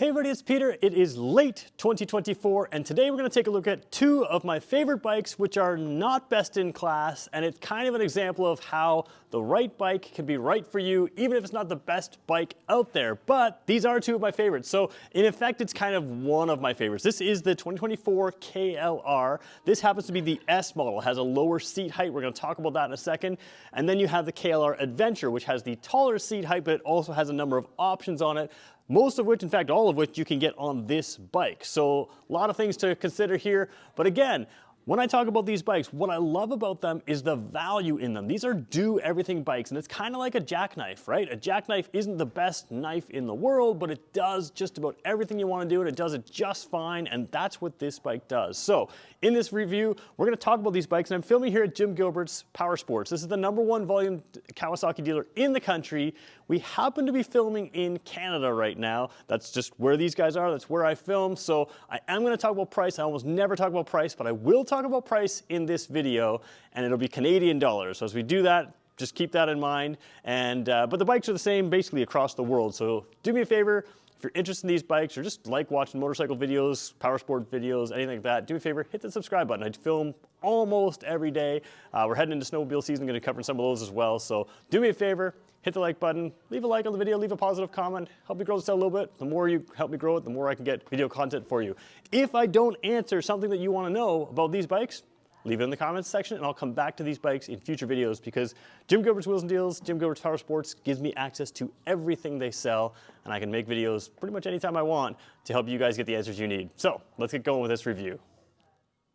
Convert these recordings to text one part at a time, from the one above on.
Hey everybody, it's Peter. It is late 2024, and today we're going to take a look at two of my favorite bikes which are not best in class, and it's kind of an example of how the right bike can be right for you, even if it's not the best bike out there. But these are two of my favorites, so in effect, it's kind of one of my favorites. This is the 2024 KLR. This happens to be the S model. It has a lower seat height. We're going to talk about that in a second. And then you have the KLR Adventure, which has the taller seat height, but it also has a number of options on it. Most of which, in fact, all of which you can get on this bike. So a lot of things to consider here. But again, when I talk about these bikes, what I love about them is the value in them. These are do-everything bikes, and it's kind of like a jackknife, right? A jackknife isn't the best knife in the world, but it does just about everything you want to do, and it does it just fine, and that's what this bike does. So in this review, we're going to talk about these bikes, and I'm filming here at Jim Gilbert's Power Sports. This is the #1 volume Kawasaki dealer in the country. We happen to be filming in Canada right now. That's just where these guys are. That's where I film. So I am going to talk about price. I almost never talk about price, but I will talk about price in this video, and it'll be Canadian dollars. So as we do that, just keep that in mind. And but the bikes are the same basically across the world. So do me a favor. If you're interested in these bikes or just like watching motorcycle videos, power sport videos, anything like that, do me a favor, hit the subscribe button. I film almost every day. We're heading into snowmobile season. I'm going to cover some of those as well. So do me a favor, hit the like button, leave a like on the video, leave a positive comment, help me grow this out a little bit. The more you help me grow it, the more I can get video content for you. If I don't answer something that you want to know about these bikes, leave it in the comments section, and I'll come back to these bikes in future videos because Jim Gilbert's Wheels and Deals, Jim Gilbert's Power Sports gives me access to everything they sell, and I can make videos pretty much anytime I want to help you guys get the answers you need. So let's get going with this review.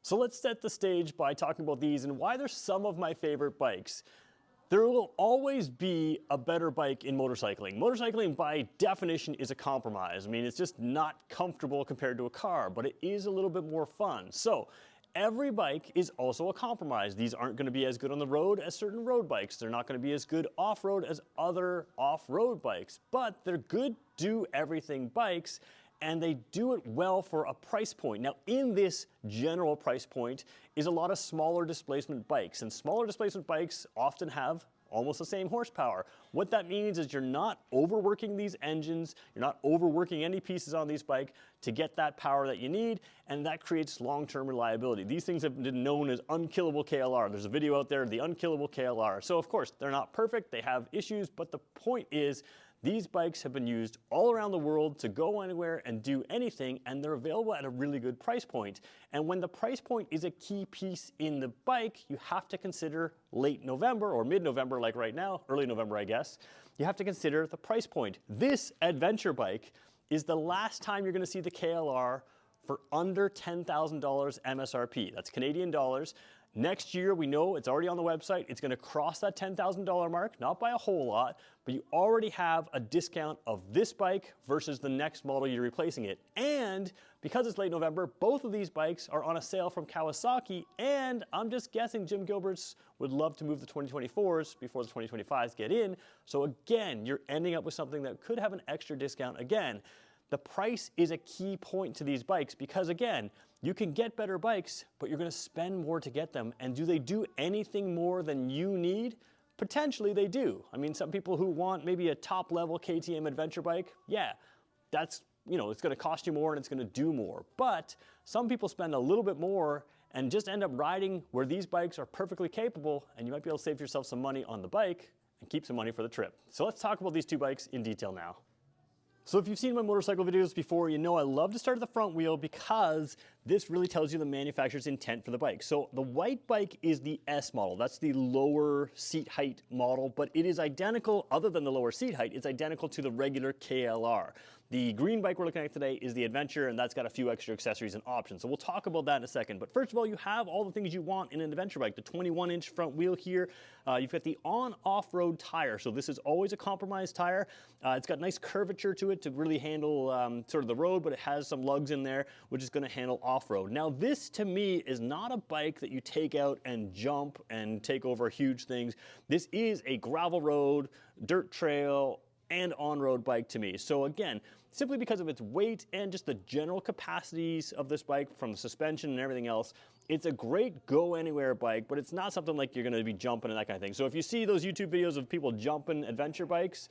So let's set the stage by talking about these and why they're some of my favorite bikes. There will always be a better bike in motorcycling. Motorcycling, by definition, is a compromise. I mean, it's just not comfortable compared to a car, but it is a little bit more fun. So every bike is also a compromise. These aren't going to be as good on the road as certain road bikes. They're not going to be as good off-road as other off-road bikes, but they're good do-everything bikes, and they do it well for a price point. Now, in this general price point is a lot of smaller displacement bikes, and smaller displacement bikes often have almost the same horsepower. What that means is you're not overworking these engines, you're not overworking any pieces on these bikes to get that power that you need, and that creates long-term reliability. These things have been known as unkillable KLR. There's a video out there, the unkillable KLR. So of course, they're not perfect, they have issues, but the point is, these bikes have been used all around the world to go anywhere and do anything, and they're available at a really good price point. And when the price point is a key piece in the bike, you have to consider late November or mid-November, like right now, early November, I guess. You have to consider the price point. This adventure bike is the last time you're going to see the KLR for under $10,000 MSRP. That's Canadian dollars. Next year, we know it's already on the website. It's going to cross that $10,000 mark, not by a whole lot, but you already have a discount of this bike versus the next model you're replacing it. And because it's late November, both of these bikes are on a sale from Kawasaki, and I'm just guessing Jim Gilbert's would love to move the 2024s before the 2025s get in. So again, you're ending up with something that could have an extra discount again. The price is a key point to these bikes because, again, you can get better bikes, but you're going to spend more to get them. And do they do anything more than you need? Potentially they do. I mean, some people who want maybe a top-level KTM adventure bike, yeah, that's, you know, it's going to cost you more and it's going to do more. But some people spend a little bit more and just end up riding where these bikes are perfectly capable, and you might be able to save yourself some money on the bike and keep some money for the trip. So let's talk about these two bikes in detail now. So if you've seen my motorcycle videos before, you know I love to start at the front wheel because this really tells you the manufacturer's intent for the bike. So the white bike is the S model. That's the lower seat height model, but it is identical, other than the lower seat height, it's identical to the regular KLR. The green bike we're looking at today is the Adventure, and that's got a few extra accessories and options. So we'll talk about that in a second. But first of all, you have all the things you want in an adventure bike. The 21-inch front wheel here. You've got the on-off-road tire. So this is always a compromised tire. It's got nice curvature to it to really handle sort of the road, but it has some lugs in there, which is going to handle off-road. Now this, to me, is not a bike that you take out and jump and take over huge things. This is a gravel road, dirt trail, and on-road bike to me. So again, simply because of its weight and just the general capacities of this bike from the suspension and everything else, it's a great go-anywhere bike, but it's not something like you're going to be jumping and that kind of thing. So if you see those YouTube videos of people jumping adventure bikes,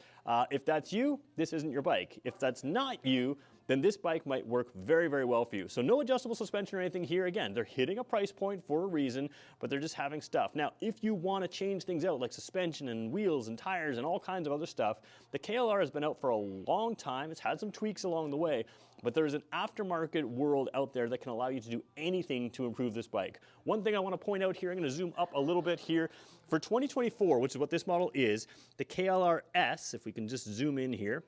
if that's you, this isn't your bike. If that's not you, then this bike might work very, very well for you. So no adjustable suspension or anything here. Again, they're hitting a price point for a reason, but they're just having stuff. Now, if you want to change things out like suspension and wheels and tires and all kinds of other stuff, the KLR has been out for a long time. It's had some tweaks along the way, but there's an aftermarket world out there that can allow you to do anything to improve this bike. One thing I want to point out here, I'm going to zoom up a little bit here. For 2024, which is what this model is, the KLR S, if we can just zoom in here,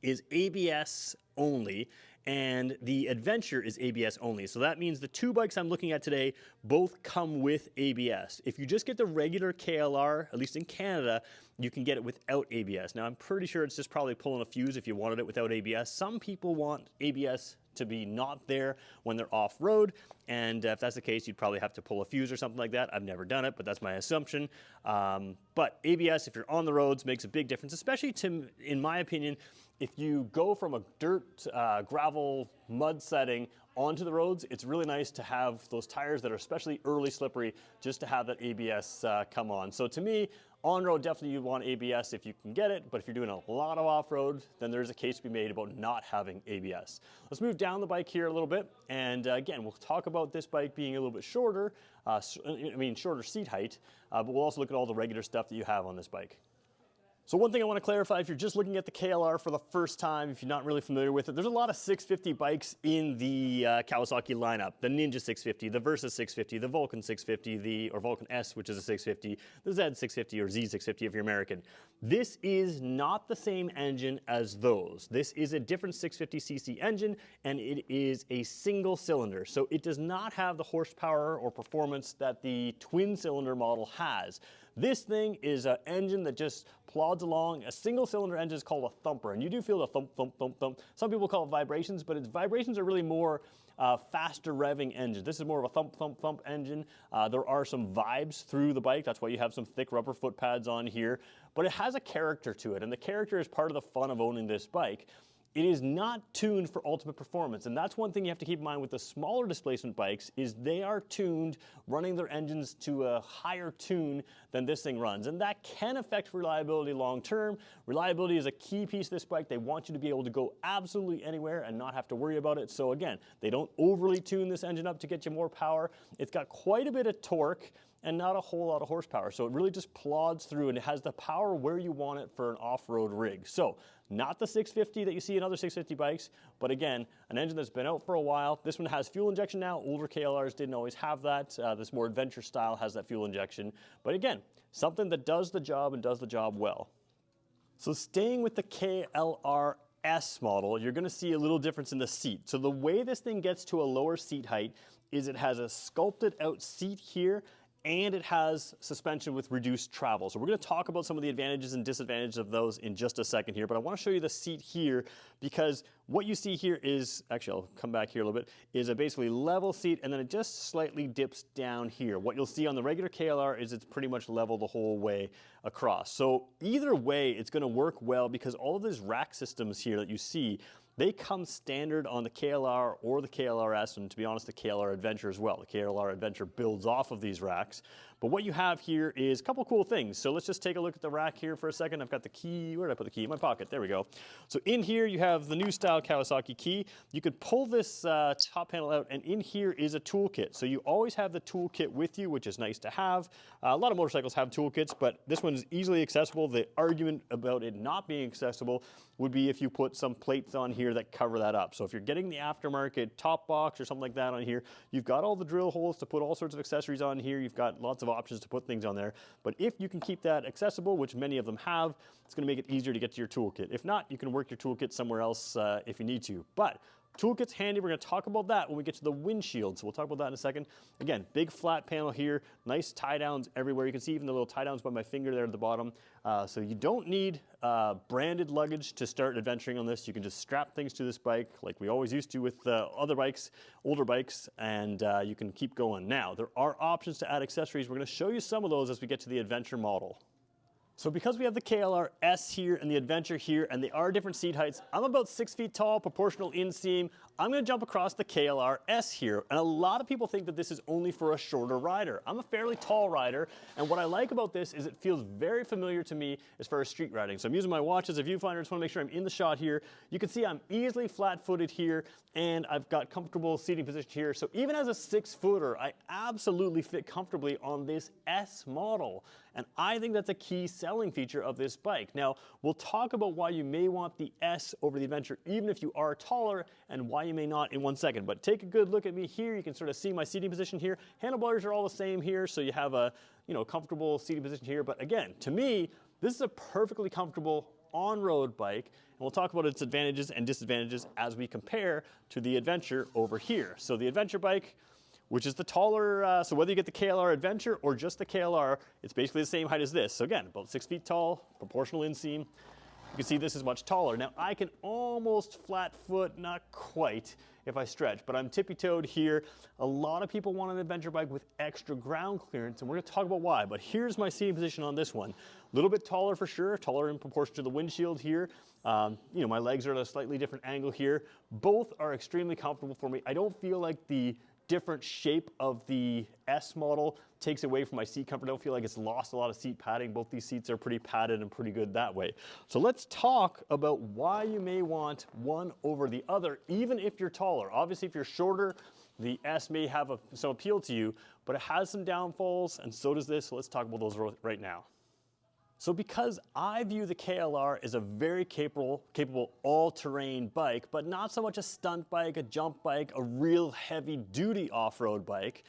is ABS only, and the Adventure is ABS only. So that means the two bikes I'm looking at today both come with ABS. If you just get the regular KLR, at least in Canada, you can get it without ABS. Now I'm pretty sure it's just probably pulling a fuse if you wanted it without ABS. Some people want ABS to be not there when they're off-road, and if that's the case, you'd probably have to pull a fuse or something like that. I've never done it, but that's my assumption. But ABS, if you're on the roads, makes a big difference, especially in my opinion, if you go from a dirt, gravel, mud setting onto the roads, it's really nice to have those tires that are especially early slippery, just to have that ABS come on. So to me, on-road, definitely you want ABS if you can get it, but if you're doing a lot of off-road, then there's a case to be made about not having ABS. Let's move down the bike here a little bit, and again, we'll talk about this bike being a little bit shorter, shorter seat height, but we'll also look at all the regular stuff that you have on this bike. So one thing I want to clarify, if you're just looking at the KLR for the first time, if you're not really familiar with it, there's a lot of 650 bikes in the Kawasaki lineup. The Ninja 650, the Versa 650, the Vulcan 650, or Vulcan S, which is a 650, the Z 650 or Z 650 if you're American. This is not the same engine as those. This is a different 650cc engine, and it is a single cylinder. So it does not have the horsepower or performance that the twin cylinder model has. This thing is an engine that just plods along. A single cylinder engine is called a thumper, and you do feel the thump, thump, thump, thump. Some people call it vibrations, but its vibrations are really more faster revving engines. This is more of a thump, thump, thump engine. There are some vibes through the bike. That's why you have some thick rubber foot pads on here, but it has a character to it, and the character is part of the fun of owning this bike. It is not tuned for ultimate performance, and that's one thing you have to keep in mind with the smaller displacement bikes is they are tuned, running their engines to a higher tune than this thing runs, and that can affect reliability long term. Reliability is a key piece of this bike. They want you to be able to go absolutely anywhere and not have to worry about it. So again, they don't overly tune this engine up to get you more power. It's got quite a bit of torque and not a whole lot of horsepower. So it really just plods through, and it has the power where you want it for an off-road rig. So not the 650 that you see in other 650 bikes, but again, an engine that's been out for a while. This one has fuel injection now. Older KLRs didn't always have that. This more adventure style has that fuel injection. But again, something that does the job and does the job well. So staying with the KLR S model, you're gonna see a little difference in the seat. So the way this thing gets to a lower seat height is it has a sculpted out seat here, and it has suspension with reduced travel. So we're going to talk about some of the advantages and disadvantages of those in just a second here, but I want to show you the seat here because what you see here is, actually I'll come back here a little bit, is a basically level seat, and then it just slightly dips down here. What you'll see on the regular KLR is it's pretty much level the whole way across. So either way, it's going to work well because all of these rack systems here that you see, they come standard on the KLR or the KLRS, and to be honest, the KLR Adventure as well. The KLR Adventure builds off of these racks. But what you have here is a couple cool things. So let's just take a look at the rack here for a second. I've got the key. Where did I put the key? In my pocket. There we go. So in here you have the new style Kawasaki key. You could pull this top panel out, and in here is a toolkit. So you always have the toolkit with you, which is nice to have. A lot of motorcycles have toolkits, but this one is easily accessible. The argument about it not being accessible would be if you put some plates on here that cover that up. So if you're getting the aftermarket top box or something like that on here, you've got all the drill holes to put all sorts of accessories on here. You've got lots of options to put things on there. But if you can keep that accessible, which many of them have, it's going to make it easier to get to your toolkit. If not, you can work your toolkit somewhere else if you need to. But toolkit's handy. We're going to talk about that when we get to the windshield. So we'll talk about that in a second. Again, big flat panel here, nice tie downs everywhere. You can see even the little tie downs by my finger there at the bottom. So you don't need branded luggage to start adventuring on this. You can just strap things to this bike like we always used to with other bikes, older bikes, and you can keep going. Now, there are options to add accessories. We're going to show you some of those as we get to the adventure model. So because we have the KLR S here and the Adventure here, and they are different seat heights, I'm about 6 feet tall, proportional inseam. I'm gonna jump across the KLR S here. And a lot of people think that this is only for a shorter rider. I'm a fairly tall rider, and what I like about this is it feels very familiar to me as far as street riding. So I'm using my watch as a viewfinder, just wanna make sure I'm in the shot here. You can see I'm easily flat-footed here, and I've got comfortable seating position here. So even as a 6-footer, I absolutely fit comfortably on this S model. And I think that's a key selling feature of this bike. Now, we'll talk about why you may want the S over the Adventure, even if you are taller, and why you may not in 1 second. But take a good look at me here. You can sort of see my seating position here. Handlebars are all the same here, so you have a comfortable seating position here. But again, to me, this is a perfectly comfortable on-road bike, and we'll talk about its advantages and disadvantages as we compare to the Adventure over here. So the Adventure bike, which is the taller, so whether you get the KLR Adventure or just the KLR, it's basically the same height as this. So again, about 6 feet tall, proportional inseam. You can see this is much taller. Now I can almost flat foot, not quite if I stretch, but I'm tippy-toed here. A lot of people want an adventure bike with extra ground clearance, and we're gonna talk about why, but here's my seating position on this one. A little bit taller for sure, taller in proportion to the windshield here. My legs are at a slightly different angle here. Both are extremely comfortable for me. I don't feel like the different shape of the S model takes away from my seat comfort. I don't feel like it's lost a lot of seat padding. Both these seats are pretty padded and pretty good that way. So let's talk about why you may want one over the other, even if you're taller. Obviously, if you're shorter, the S may have some appeal to you, but it has some downfalls, and so does this. So let's talk about those right now. So because I view the KLR as a very capable all-terrain bike, but not so much a stunt bike, a jump bike, a real heavy-duty off-road bike,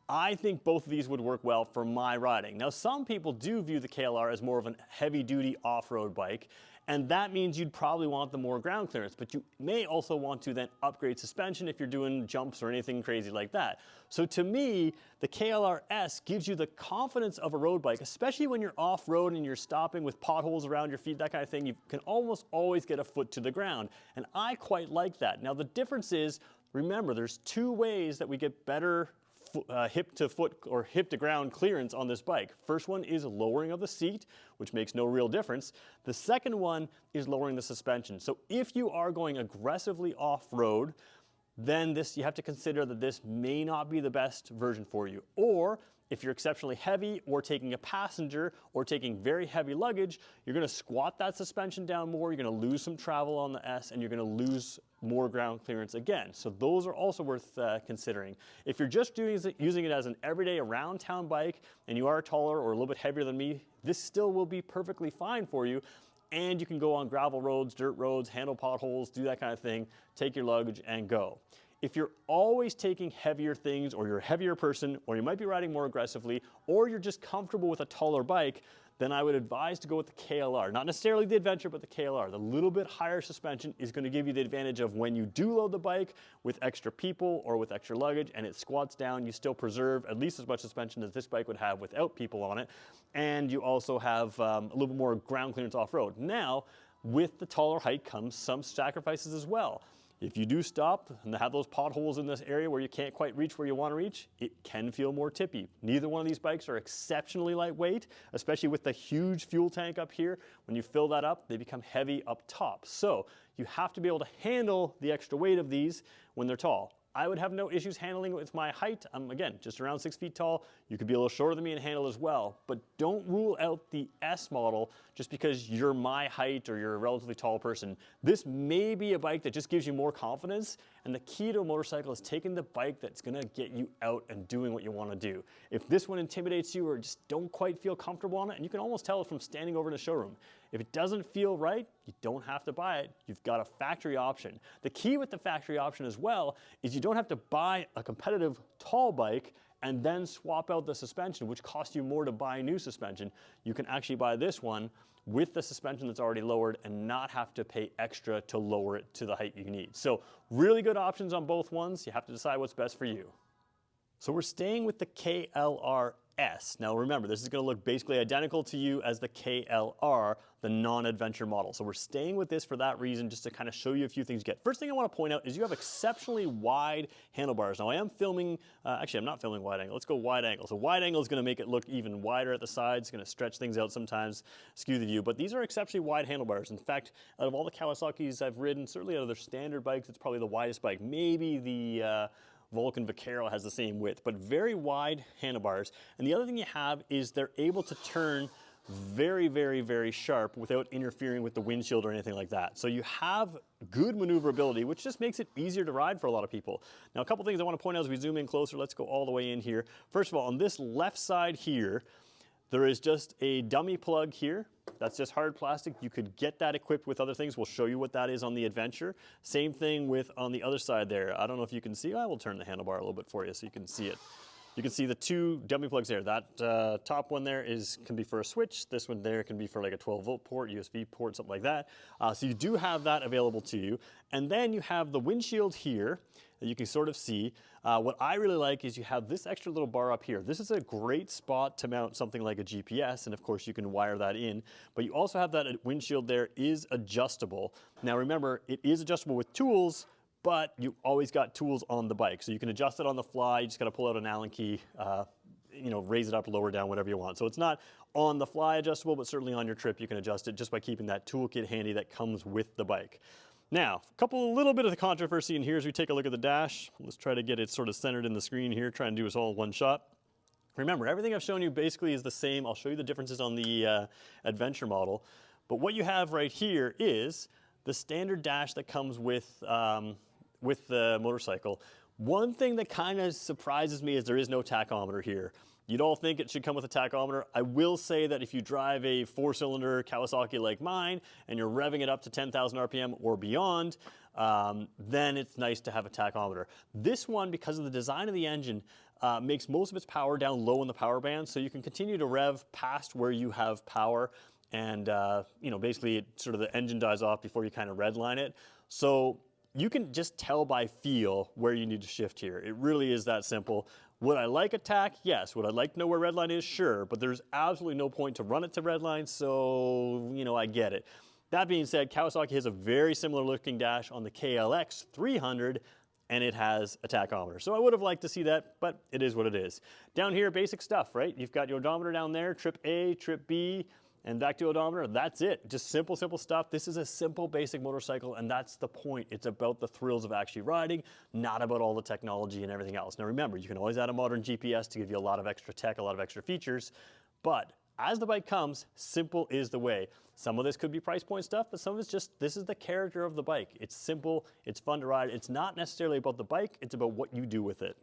I think both of these would work well for my riding. Now, some people do view the KLR as more of a heavy-duty off-road bike, and that means you'd probably want the more ground clearance, but you may also want to then upgrade suspension if you're doing jumps or anything crazy like that. So to me, the KLR S gives you the confidence of a road bike, especially when you're off-road and you're stopping with potholes around your feet, that kind of thing. You can almost always get a foot to the ground, and I quite like that. Now, the difference is, remember, there's 2 ways that we get better hip to foot or hip to ground clearance on this bike. First one is lowering of the seat, which makes no real difference. The second one is lowering the suspension. So if you are going aggressively off-road, then you have to consider that this may not be the best version for you. Or if you're exceptionally heavy or taking a passenger or taking very heavy luggage, you're gonna squat that suspension down more, you're gonna lose some travel on the S, and you're gonna lose more ground clearance again. So those are also worth considering. If you're just using it as an everyday around town bike and you are taller or a little bit heavier than me, this still will be perfectly fine for you. And you can go on gravel roads, dirt roads, handle potholes, do that kind of thing, take your luggage and go. If you're always taking heavier things, or you're a heavier person, or you might be riding more aggressively, or you're just comfortable with a taller bike, then I would advise to go with the KLR. Not necessarily the Adventure, but the KLR. The little bit higher suspension is going to give you the advantage of when you do load the bike with extra people or with extra luggage and it squats down, you still preserve at least as much suspension as this bike would have without people on it. And you also have a little bit more ground clearance off-road. Now, with the taller height comes some sacrifices as well. If you do stop and have those potholes in this area where you can't quite reach where you want to reach, it can feel more tippy. Neither one of these bikes are exceptionally lightweight, especially with the huge fuel tank up here. When you fill that up, they become heavy up top. So you have to be able to handle the extra weight of these when they're tall. I would have no issues handling it with my height. I'm, again, just around 6 feet tall. You could be a little shorter than me and handle as well, but don't rule out the S model just because you're my height or you're a relatively tall person. This may be a bike that just gives you more confidence, and the key to a motorcycle is taking the bike that's gonna get you out and doing what you wanna do. If this one intimidates you or just don't quite feel comfortable on it, and you can almost tell it from standing over in the showroom, if it doesn't feel right, you don't have to buy it. You've got a factory option. The key with the factory option as well is you don't have to buy a competitive tall bike and then swap out the suspension, which costs you more to buy new suspension. You can actually buy this one with the suspension that's already lowered and not have to pay extra to lower it to the height you need. So really good options on both ones. You have to decide what's best for you. So we're staying with the KLR S. Now remember, this is going to look basically identical to you as the KLR, the non-adventure model. So we're staying with this for that reason, just to kind of show you a few things you get. First thing I want to point out is you have exceptionally wide handlebars. Now I am filming, actually I'm not filming wide angle, let's go wide angle. So wide angle is going to make it look even wider at the sides, it's going to stretch things out sometimes, skew the view, but these are exceptionally wide handlebars. In fact, out of all the Kawasaki's I've ridden, certainly out of their standard bikes, it's probably the widest bike. Maybe the Vulcan Vaquero has the same width, but very wide handlebars. And the other thing you have is they're able to turn very, very, very sharp without interfering with the windshield or anything like that. So you have good maneuverability, which just makes it easier to ride for a lot of people. Now, a couple things I want to point out as we zoom in closer. Let's go all the way in here. First of all, on this left side here, there is just a dummy plug here. That's just hard plastic. You could get that equipped with other things. We'll show you what that is on the Adventure. Same thing with on the other side there. I don't know if you can see. I will turn the handlebar a little bit for you so you can see it. You can see the two dummy plugs there. That top one there can be for a switch. This one there can be for like a 12-volt port, USB port, something like that. So you do have that available to you. And then you have the windshield here that you can sort of see. What I really like is you have this extra little bar up here. This is a great spot to mount something like a GPS, and of course you can wire that in. But you also have that windshield there is adjustable. Now remember, it is adjustable with tools, but you always got tools on the bike. So you can adjust it on the fly, you just gotta pull out an Allen key, you know, raise it up, lower down, whatever you want. So it's not on the fly adjustable, but certainly on your trip you can adjust it just by keeping that toolkit handy that comes with the bike. Now, a little bit of the controversy in here as we take a look at the dash. Let's try to get it sort of centered in the screen here, try and do this all in one shot. Remember, everything I've shown you basically is the same. I'll show you the differences on the Adventure model. But what you have right here is the standard dash that comes with the motorcycle. One thing that kind of surprises me is there is no tachometer here. You'd all think it should come with a tachometer. I will say that if you drive a 4-cylinder Kawasaki like mine and you're revving it up to 10,000 RPM or beyond, then it's nice to have a tachometer. This one, because of the design of the engine, makes most of its power down low in the power band, so you can continue to rev past where you have power, and you know, basically sort of the engine dies off before you kind of redline it. So you can just tell by feel where you need to shift here. It really is that simple. Would I like a tach? Yes. Would I like to know where redline is? Sure. But there's absolutely no point to run it to redline, so, you know, I get it. That being said, Kawasaki has a very similar looking dash on the KLX 300, and it has a tachometer. So I would have liked to see that, but it is what it is. Down here, basic stuff, right? You've got your odometer down there, trip A, trip B, and back to odometer. That's it. Just simple, simple stuff. This is a simple, basic motorcycle, and that's the point. It's about the thrills of actually riding, not about all the technology and everything else. Now remember, you can always add a modern GPS to give you a lot of extra tech, a lot of extra features, but as the bike comes, simple is the way. Some of this could be price point stuff, but some of it's just, this is the character of the bike. It's simple, it's fun to ride. It's not necessarily about the bike, it's about what you do with it.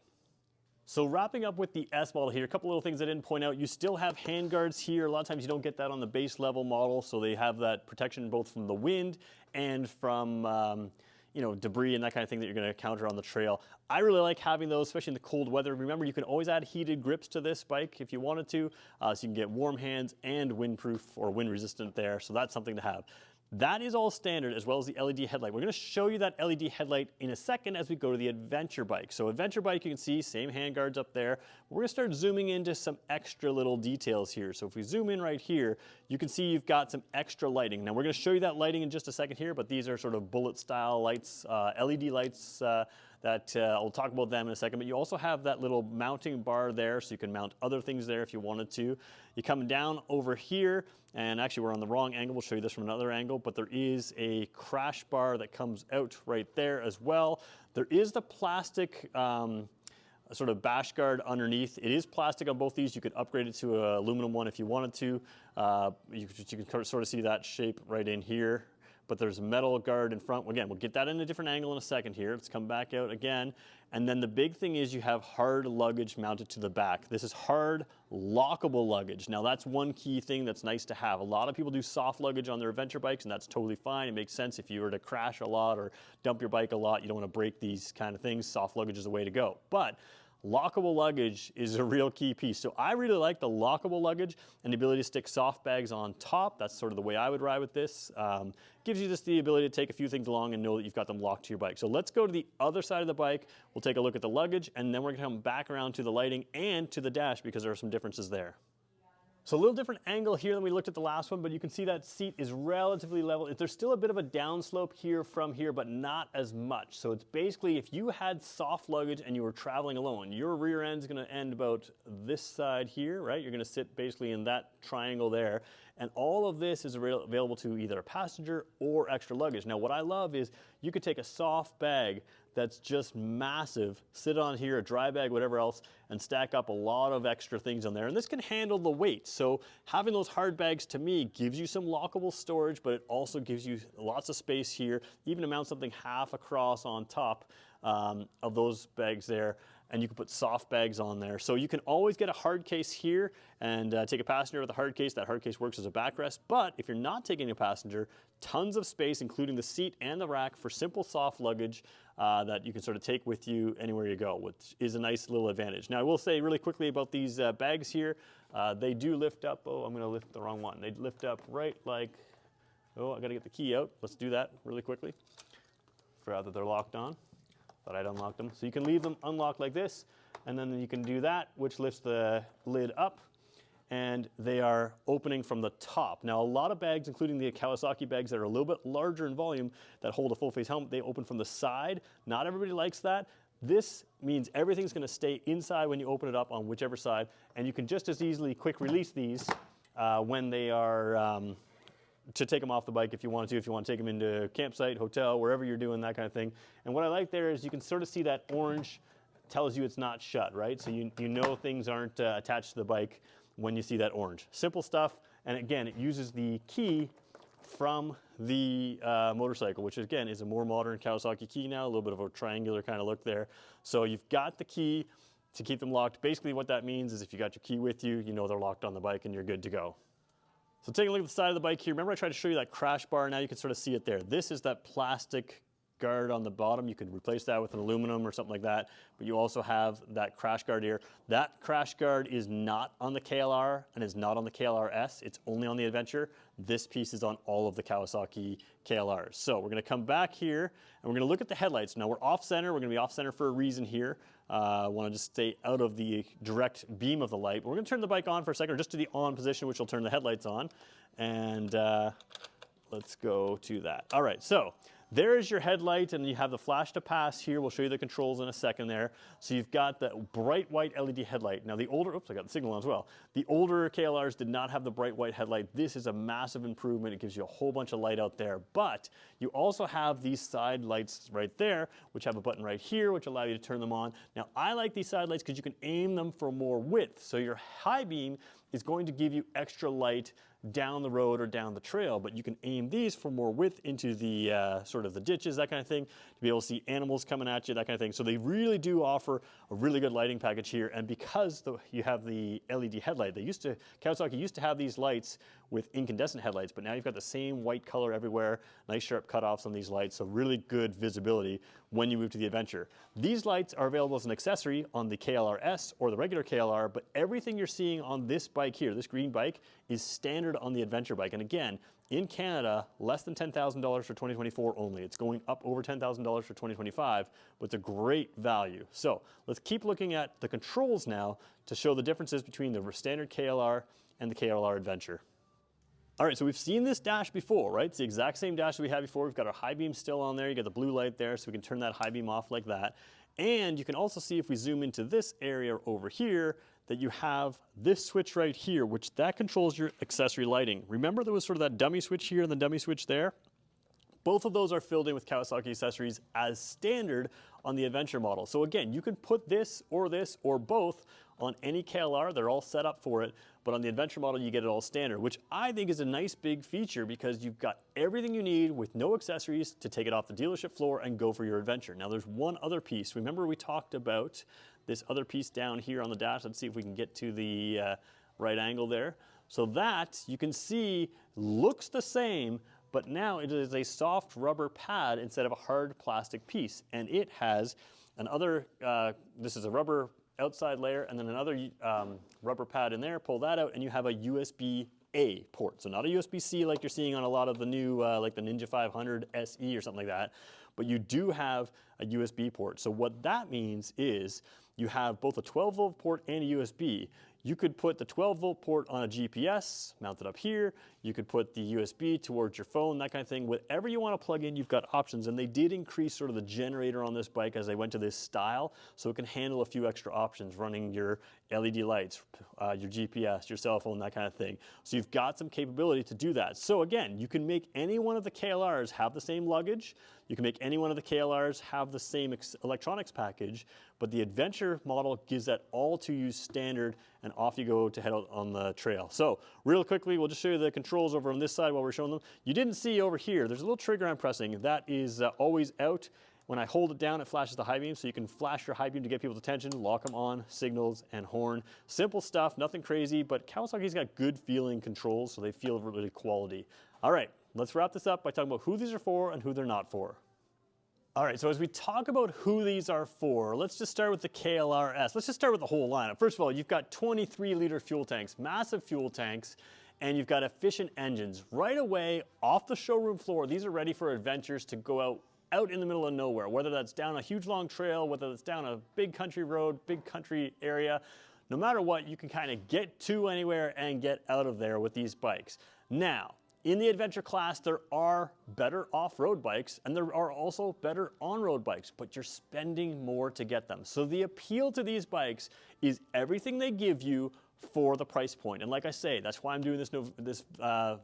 So wrapping up with the S model here, a couple little things I didn't point out. You still have handguards here. A lot of times you don't get that on the base level model, so they have that protection both from the wind and from you know, debris and that kind of thing that you're going to encounter on the trail. I really like having those, especially in the cold weather. Remember, you can always add heated grips to this bike if you wanted to, so you can get warm hands and windproof or wind resistant there, so that's something to have. That is all standard, as well as the LED headlight. We're going to show you that LED headlight in a second as we go to the Adventure bike. So Adventure bike, you can see, same handguards up there. We're going to start zooming into some extra little details here. So if we zoom in right here, you can see you've got some extra lighting. Now we're going to show you that lighting in just a second here, but these are sort of bullet style lights, LED lights, that I'll talk about them in a second, but you also have that little mounting bar there, so you can mount other things there if you wanted to. You come down over here, and actually we're on the wrong angle, we'll show you this from another angle, but there is a crash bar that comes out right there as well. There is the plastic sort of bash guard underneath. It is plastic on both these. You could upgrade it to an aluminum one if you wanted to. You can sort of see that shape right in here. But there's a metal guard in front. Again, we'll get that in a different angle in a second here. Let's come back out again. And then the big thing is you have hard luggage mounted to the back. This is hard lockable luggage. Now that's one key thing that's nice to have. A lot of people do soft luggage on their adventure bikes, and that's totally fine. It makes sense if you were to crash a lot or dump your bike a lot. You don't want to break these kind of things. Soft luggage is the way to go. But lockable luggage is a real key piece. So I really like the lockable luggage and the ability to stick soft bags on top. That's sort of the way I would ride with this. Gives you just the ability to take a few things along and know that you've got them locked to your bike. So let's go to the other side of the bike. We'll take a look at the luggage, and then we're gonna come back around to the lighting and to the dash because there are some differences there. So a little different angle here than we looked at the last one, but you can see that seat is relatively level. There's still a bit of a downslope here from here, but not as much. So it's basically, if you had soft luggage and you were traveling alone, your rear end is gonna end about this side here, right? You're gonna sit basically in that triangle there. And all of this is available to either a passenger or extra luggage. Now, what I love is you could take a soft bag that's just massive, sit on here, a dry bag, whatever else, and stack up a lot of extra things on there. And this can handle the weight. So having those hard bags, to me, gives you some lockable storage, but it also gives you lots of space here, even to mount something half across on top of those bags there. And you can put soft bags on there. So you can always get a hard case here and take a passenger with a hard case. That hard case works as a backrest. But if you're not taking a passenger, tons of space, including the seat and the rack for simple soft luggage that you can sort of take with you anywhere you go, which is a nice little advantage. Now, I will say really quickly about these bags here. They do lift up. Oh, I'm going to lift the wrong one. They lift up right like, oh, I got to get the key out. Let's do that really quickly. Forgot that they're locked on. But I'd unlocked them. So you can leave them unlocked like this, and then you can do that, which lifts the lid up, and they are opening from the top. Now, a lot of bags, including the Kawasaki bags that are a little bit larger in volume that hold a full face helmet, they open from the side. Not everybody likes that. This means everything's gonna stay inside when you open it up on whichever side, and you can just as easily quick release these when they are to take them off the bike if you want to take them into a campsite, hotel, wherever you're doing that kind of thing. And what I like there is you can sort of see that orange tells you it's not shut, right? So you know things aren't attached to the bike when you see that orange. Simple stuff, and again, it uses the key from the motorcycle, which again is a more modern Kawasaki key now, a little bit of a triangular kind of look there. So you've got the key to keep them locked. Basically what that means is if you got your key with you, you know they're locked on the bike and you're good to go. So taking a look at the side of the bike here, remember I tried to show you that crash bar? Now you can sort of see it there. This is that plastic guard on the bottom. You could replace that with an aluminum or something like that, but you also have that crash guard here. That crash guard is not on the KLR and is not on the KLR-S. It's only on the Adventure. This piece is on all of the Kawasaki KLRs. So we're gonna come back here and we're gonna look at the headlights. Now we're off center. We're gonna be off center for a reason here. I wanna just stay out of the direct beam of the light. But we're gonna turn the bike on for a second, or just to the on position, which will turn the headlights on. And let's go to that. All right, so there's your headlight, and you have the flash to pass here. We'll show you the controls in a second there. So you've got the bright white LED headlight. Now the older, oops, I got the signal on as well. The older KLRs did not have the bright white headlight. This is a massive improvement. It gives you a whole bunch of light out there, but you also have these side lights right there, which have a button right here, which allow you to turn them on. Now I like these side lights because you can aim them for more width. So your high beam is going to give you extra light down the road or down the trail, but you can aim these for more width into the sort of the ditches, that kind of thing, to be able to see animals coming at you, that kind of thing. So they really do offer a really good lighting package here. And because you have the LED headlight, Kawasaki used to have these lights with incandescent headlights, but now you've got the same white color everywhere, nice sharp cutoffs on these lights, so really good visibility when you move to the Adventure. These lights are available as an accessory on the KLR-S or the regular KLR, but everything you're seeing on this bike here, this green bike, is standard on the Adventure bike. And again, in Canada, less than $10,000 for 2024 only. It's going up over $10,000 for 2025, but it's a great value. So let's keep looking at the controls now to show the differences between the standard KLR and the KLR Adventure. All right, so we've seen this dash before, right? It's the exact same dash that we had before. We've got our high beam still on there. You got the blue light there, so we can turn that high beam off like that. And you can also see if we zoom into this area over here, that you have this switch right here, which that controls your accessory lighting. Remember there was sort of that dummy switch here and the dummy switch there? Both of those are filled in with Kawasaki accessories as standard on the Adventure model. So again, you can put this or both on any KLR. They're all set up for it. But on the Adventure model, you get it all standard, which I think is a nice big feature because you've got everything you need with no accessories to take it off the dealership floor and go for your adventure. Now there's one other piece. Remember we talked about this other piece down here on the dash. Let's see if we can get to the right angle there. So that, you can see, looks the same, but now it is a soft rubber pad instead of a hard plastic piece. And it has another, this is a rubber outside layer, and then another rubber pad in there, pull that out, and you have a USB-A port. So not a USB-C like you're seeing on a lot of the new, like the Ninja 500 SE or something like that, but you do have a USB port. So what that means is you have both a 12-volt port and a USB. You could put the 12-volt port on a GPS, mount it up here. You could put the USB towards your phone, that kind of thing. Whatever you want to plug in, you've got options. And they did increase sort of the generator on this bike as they went to this style, so it can handle a few extra options, running your LED lights, your GPS, your cell phone, that kind of thing. So you've got some capability to do that. So again, you can make any one of the KLRs have the same luggage. You can make any one of the KLRs have the same electronics package, but the adventure model gives that all to you standard, and off you go to head out on the trail. So real quickly, we'll just show you the controls over on this side while we're showing them. You didn't see over here, there's a little trigger I'm pressing. That is always out. When I hold it down, it flashes the high beam, so you can flash your high beam to get people's attention, lock them on, signals, and horn. Simple stuff, nothing crazy, but Kawasaki's got good feeling controls, so they feel really quality. All right, let's wrap this up by talking about who these are for and who they're not for. All right, so as we talk about who these are for, let's just start with the KLR-S. Let's just start with the whole lineup. First of all, you've got 23-liter fuel tanks, massive fuel tanks, and you've got efficient engines. Right away, off the showroom floor, these are ready for adventures to go out in the middle of nowhere, whether that's down a huge long trail, whether that's down a big country road, big country area. No matter what, you can kind of get to anywhere and get out of there with these bikes. Now, in the adventure class, there are better off-road bikes, and there are also better on-road bikes, but you're spending more to get them. So the appeal to these bikes is everything they give you for the price point. And like I say, that's why I'm doing this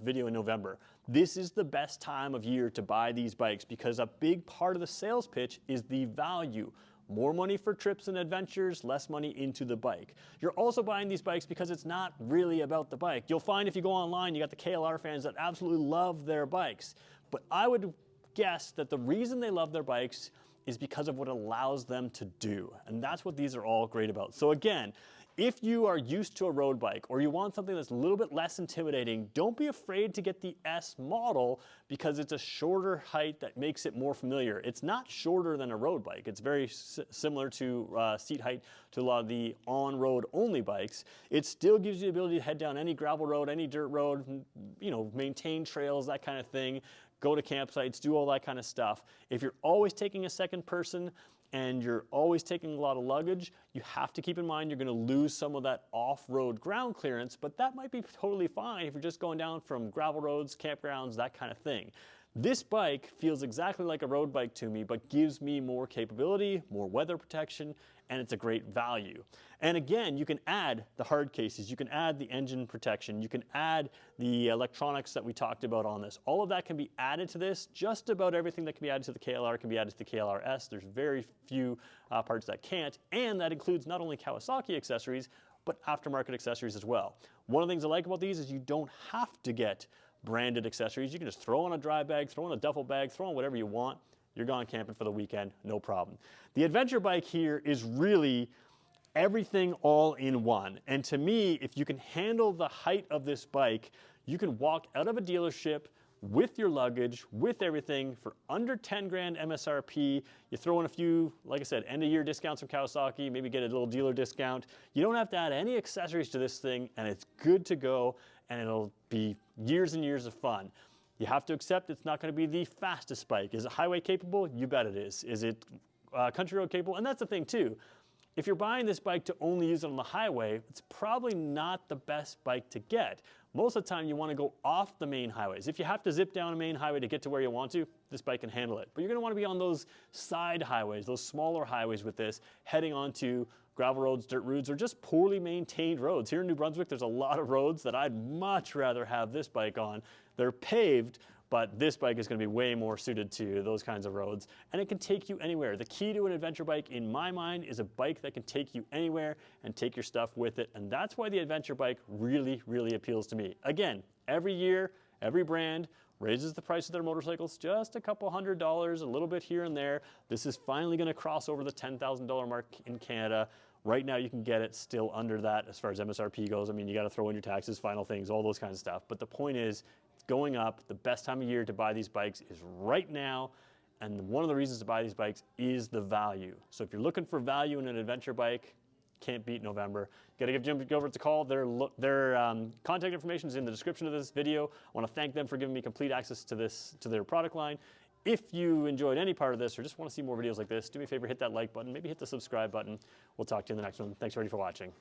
video in November. This is the best time of year to buy these bikes, because a big part of the sales pitch is the value. More money for trips and adventures, less money into the bike. You're also buying these bikes because it's not really about the bike. You'll find if you go online, you got the KLR fans that absolutely love their bikes. But I would guess that the reason they love their bikes is because of what it allows them to do. And that's what these are all great about. So again, if you are used to a road bike or you want something that's a little bit less intimidating, don't be afraid to get the S model, because it's a shorter height that makes it more familiar. It's not shorter than a road bike. It's very similar to seat height to a lot of the on-road only bikes. It still gives you the ability to head down any gravel road, any dirt road, you know, maintain trails, that kind of thing, go to campsites, do all that kind of stuff. If you're always taking a second person, and you're always taking a lot of luggage, you have to keep in mind you're going to lose some of that off-road ground clearance, but that might be totally fine if you're just going down from gravel roads, campgrounds, that kind of thing. This bike feels exactly like a road bike to me, but gives me more capability, more weather protection, and it's a great value. And again, you can add the hard cases, you can add the engine protection, you can add the electronics that we talked about on this. All of that can be added to this. Just about everything that can be added to the KLR can be added to the KLR-S. There's very few parts that can't, and that includes not only Kawasaki accessories, but aftermarket accessories as well. One of the things I like about these is you don't have to get branded accessories. You can just throw on a dry bag, throw on a duffel bag, throw on whatever you want. You're gone camping for the weekend, no problem. The adventure bike here is really everything all in one. And to me, if you can handle the height of this bike, you can walk out of a dealership with your luggage, with everything, for under 10 grand MSRP. You throw in a few, like I said, end of year discounts from Kawasaki, maybe get a little dealer discount. You don't have to add any accessories to this thing, and it's good to go, and it'll be years and years of fun. You have to accept it's not going to be the fastest bike. Is it highway capable? You bet it is. Is it country road capable? And that's the thing too. If you're buying this bike to only use it on the highway, it's probably not the best bike to get. Most of the time you want to go off the main highways. If you have to zip down a main highway to get to where you want to, this bike can handle it. But you're going to want to be on those side highways, those smaller highways with this, heading onto gravel roads, dirt roads, or just poorly maintained roads. Here in New Brunswick, there's a lot of roads that I'd much rather have this bike on. They're paved, but this bike is going to be way more suited to those kinds of roads, and it can take you anywhere. The key to an adventure bike, in my mind, is a bike that can take you anywhere and take your stuff with it, and that's why the adventure bike really, really appeals to me. Again, every year, every brand raises the price of their motorcycles just a couple $100, a little bit here and there. This is finally going to cross over the $10,000 mark in Canada. Right now you can get it still under that as far as MSRP goes. I mean, you got to throw in your taxes, final things, all those kinds of stuff. But the point is, it's going up. The best time of year to buy these bikes is right now. And one of the reasons to buy these bikes is the value. So if you're looking for value in an adventure bike, Can't beat November. Got to give Jim Gilberts a call. Their contact information is in the description of this video. I want to thank them for giving me complete access to their product line. If you enjoyed any part of this or just want to see more videos like this, do me a favor, hit that like button, maybe hit the subscribe button. We'll talk to you in the next one. Thanks already for watching.